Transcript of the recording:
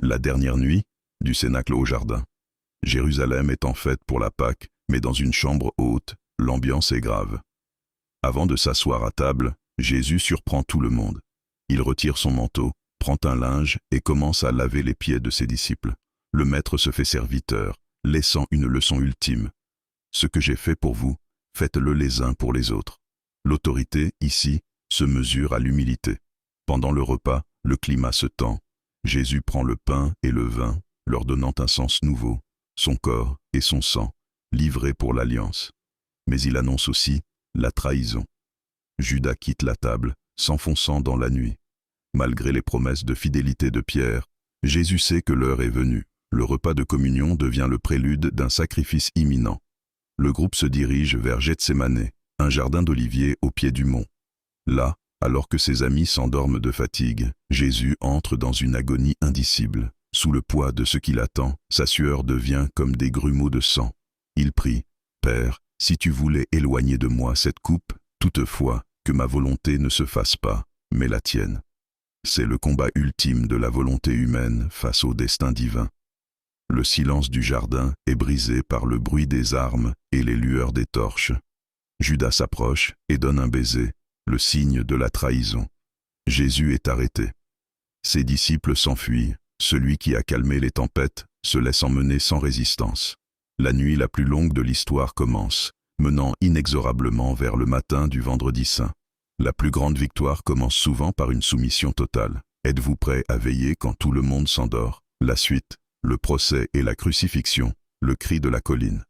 La dernière nuit, du cénacle au jardin. Jérusalem est en fête pour la Pâque, mais dans une chambre haute, l'ambiance est grave. Avant de s'asseoir à table, Jésus surprend tout le monde. Il retire son manteau, prend un linge et commence à laver les pieds de ses disciples. Le maître se fait serviteur, laissant une leçon ultime. Ce que j'ai fait pour vous, faites-le les uns pour les autres. L'autorité, ici, se mesure à l'humilité. Pendant le repas, le climat se tend. Jésus prend le pain et le vin, leur donnant un sens nouveau, son corps et son sang, livrés pour l'alliance. Mais il annonce aussi la trahison. Judas quitte la table, s'enfonçant dans la nuit. Malgré les promesses de fidélité de Pierre, Jésus sait que l'heure est venue. Le repas de communion devient le prélude d'un sacrifice imminent. Le groupe se dirige vers Gethsémané, un jardin d'oliviers au pied du mont. Là, alors que ses amis s'endorment de fatigue, Jésus entre dans une agonie indicible. Sous le poids de ce qui l'attend, sa sueur devient comme des grumeaux de sang. Il prie, « Père, si tu voulais éloigner de moi cette coupe, toutefois, que ma volonté ne se fasse pas, mais la tienne. » C'est le combat ultime de la volonté humaine face au destin divin. Le silence du jardin est brisé par le bruit des armes et les lueurs des torches. Judas s'approche et donne un baiser, le signe de la trahison. Jésus est arrêté. Ses disciples s'enfuient. Celui qui a calmé les tempêtes se laisse emmener sans résistance. La nuit la plus longue de l'histoire commence, menant inexorablement vers le matin du vendredi saint. La plus grande victoire commence souvent par une soumission totale. Êtes-vous prêt à veiller quand tout le monde s'endort? La suite, le procès et la crucifixion, le cri de la colline.